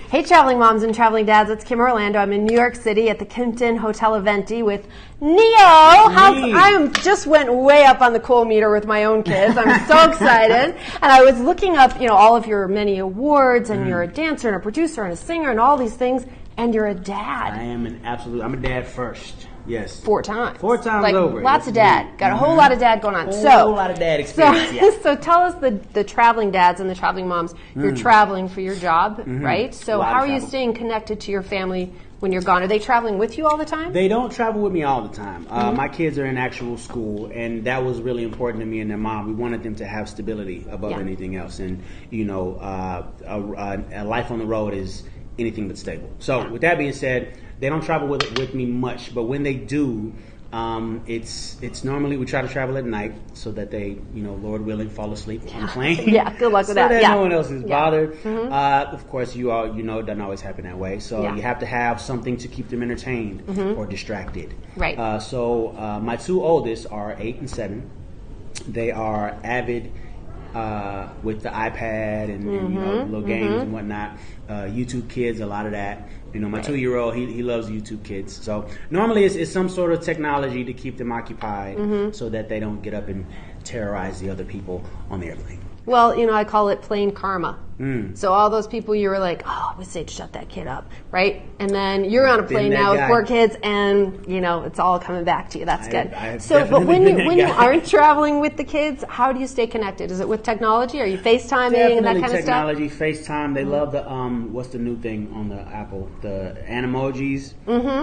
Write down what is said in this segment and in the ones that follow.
Hey, traveling moms and traveling dads, it's Kim Orlando. I'm in New York City at the Kimpton Hotel Eventi with Neo. I just went way up on the cool meter with my own kids. I'm so excited. And I was looking up, all of your many awards, and you're a dancer and a producer and a singer and all these things, and you're a dad. I'm a dad first. Yes. 4 times. 4 times like, over. Lots of dad. Got a whole lot of dad going on. A whole lot of dad experience. So tell us the traveling dads and the traveling moms. You're traveling for your job, right? So how are you staying connected to your family when you're gone? Are they traveling with you all the time? They don't travel with me all the time. My kids are in actual school, and that was really important to me and their mom. We wanted them to have stability above anything else. And, a life on the road is anything but stable. So with that being said, they don't travel with me much, but when they do, it's normally we try to travel at night so that they, Lord willing, fall asleep on the plane. Yeah, good luck with that. So that no one else is bothered. Of course, it doesn't always happen that way. So you have to have something to keep them entertained or distracted. Right. So my 2 oldest are 8 and 7. They are avid with the iPad and little games and whatnot. YouTube Kids, a lot of that. My 2-year-old, he loves YouTube Kids. So normally it's some sort of technology to keep them occupied so that they don't get up and terrorize the other people on the airplane. Well, I call it plane karma. So all those people you were like, I would say shut that kid up, right? And then you're on a plane now with 4 kids, and it's all coming back to you. That's good. But when you aren't traveling with the kids, how do you stay connected? Is it with technology? Are you FaceTiming and that kind of stuff? Technology, FaceTime. They love the what's the new thing on the Apple? The animojis,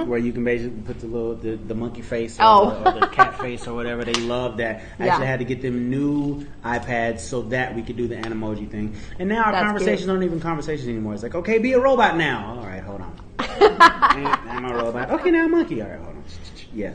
where you can basically put the monkey face or the cat face or whatever. They love that. I actually had to get them new iPads so that we could do the Animoji thing. And now our conversations aren't even conversations anymore. It's like, okay, be a robot now. All right, hold on. I'm a robot. Okay, now I'm a monkey. All right, hold on. Yeah,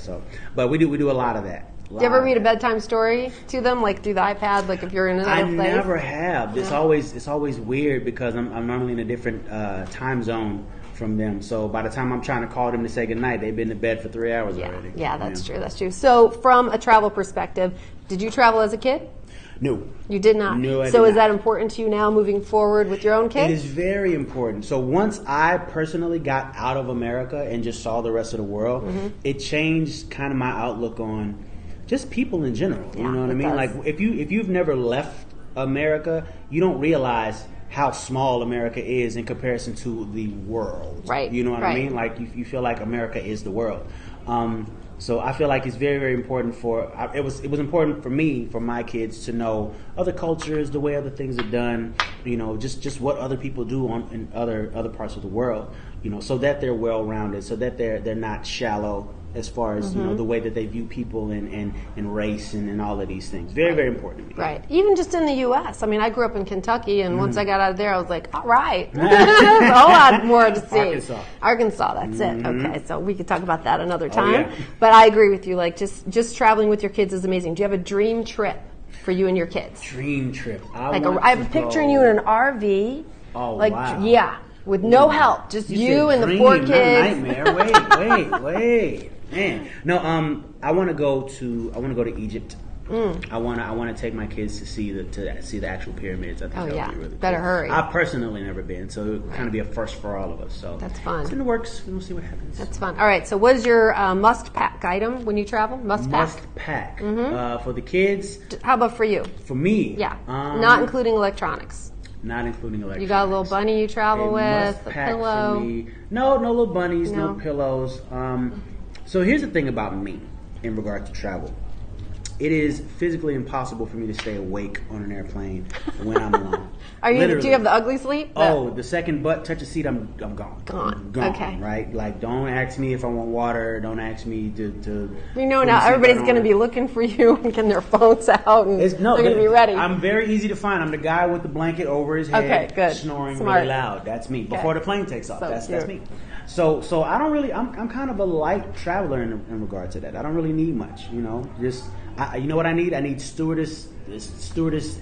but we do a lot of that. Do you ever read a bedtime story to them, like through the iPad, like if you're in another place? I never have. It's always weird because I'm normally in a different time zone from them. So by the time I'm trying to call them to say goodnight, they've been to bed for 3 hours already. Yeah, that's true. That's true. So from a travel perspective, did you travel as a kid? No. You did not? No, I did So is not. that important to you now moving forward with your own kids? It is very important. So once I personally got out of America and just saw the rest of the world, it changed kind of my outlook on just people in general. Yeah, you know what I mean? does. Like if you've never left America, you don't realize how small America is in comparison to the world. Right. You know what I mean? Like you feel like America is the world. So I feel like it's very, very important it was important for me, for my kids to know other cultures, the way other things are done, just what other people do in other parts of the world, so that they're well-rounded, so that they're not shallow as far as the way that they view people and race and all of these things. Very, very important to me. Right. Even just in the U.S. I mean, I grew up in Kentucky, and once I got out of there, I was like, all right. There's a whole lot more to see. Arkansas, that's it. Okay, so we could talk about that another time. But I agree with you. Like, just traveling with your kids is amazing. Do you have a dream trip for you and your kids? Dream trip. I have a picture in you in an RV. Oh, wow. Yeah, with no help. Just you and the 4 kids. Nightmare. Wait. Man, no. I want to go to Egypt. I want to take my kids to see the actual pyramids. I think that would be really better cool. hurry. I've personally never been, so it would kind of be a first for all of us. So that's fun. It's in the works. We'll see what happens. That's fun. All right. So, what is your must-pack item when you travel? Must-pack for the kids. How about for you? For me, not including electronics. Not including electronics. You got a little bunny you travel with, a pillow. For me. No little bunnies, no pillows. So here's the thing about me in regard to travel. It is physically impossible for me to stay awake on an airplane when I'm alone. Do you have the ugly sleep? The second butt touch a seat, I'm gone. Gone. Okay. Right? Like, don't ask me if I want water. Don't ask me to now everybody's going to be looking for you and getting their phones out and they're going to be ready. I'm very easy to find. I'm the guy with the blanket over his head, snoring really loud. That's me. Before the plane takes off. That's me. So I don't really. I'm kind of a light traveler in regard to that. I don't really need much. You know what I need? I need stewardess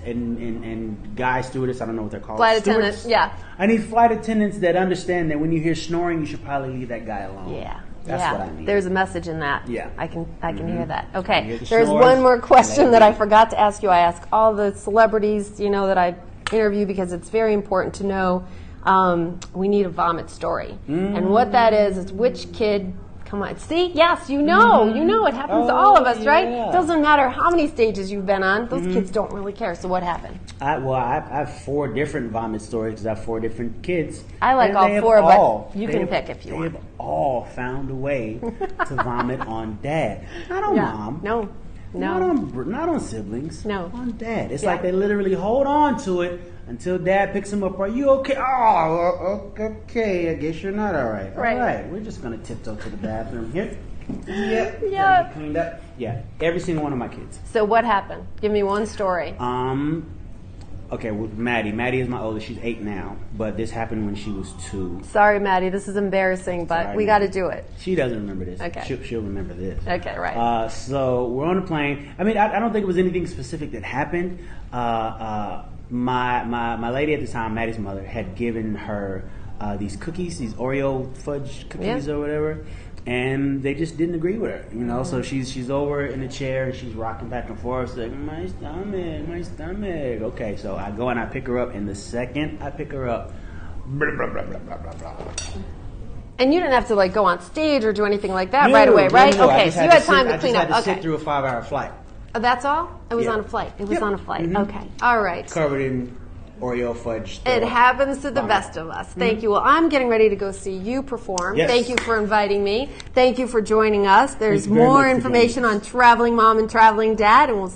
and guy stewardess. I don't know what they're called. Flight attendants. Yeah. I need flight attendants that understand that when you hear snoring, you should probably leave that guy alone. Yeah. That's what I need. There's a message in that. Yeah. I can hear that. Okay. There's one more question that I forgot to ask you. I ask all the celebrities, that I interview because it's very important to know we need a vomit story. And what that is which kid, come on, see, yes, you know, it happens to all of us, right? It doesn't matter how many stages you've been on, those kids don't really care. So what happened? I have 4 different vomit stories because I have 4 different kids. I like all 4, but you can pick if you want. They've all found a way to vomit on dad. Not on mom. No. Not on siblings. No. On dad. It's like they literally hold on to it until dad picks them up. Are you okay? Oh, okay. I guess you're not all right. Right. All right. We're just going to tiptoe to the bathroom here. Yep. Yeah. Cleaned up. Yeah. Every single one of my kids. So what happened? Give me one story. Okay, with Maddie. Maddie is my oldest. She's 8 now. But this happened when she was 2. Sorry, Maddie. This is embarrassing, but we got to do it. She doesn't remember this. Okay. She'll remember this. Okay, right. So we're on a plane. I mean, I don't think it was anything specific that happened. My lady at the time, Maddie's mother, had given her these cookies, these Oreo fudge cookies or whatever. And they just didn't agree with her, you know. So she's over in a chair and she's rocking back and forth, like my stomach. Okay, so I go and I pick her up, and the second I pick her up, blah, blah, blah, blah, blah, blah, blah. And you didn't have to like go on stage or do anything like that right away, right? No, okay, so you had time to clean up. I just had to sit through a 5-hour flight. Oh, that's all? It was on a flight. It was on a flight. Okay, all right. Covered in Oreo fudge. It happens to the best of us. Thank you. Well, I'm getting ready to go see you perform. Yes. Thank you for inviting me. Thank you for joining us. There's more information on Traveling Mom and Traveling Dad, and we'll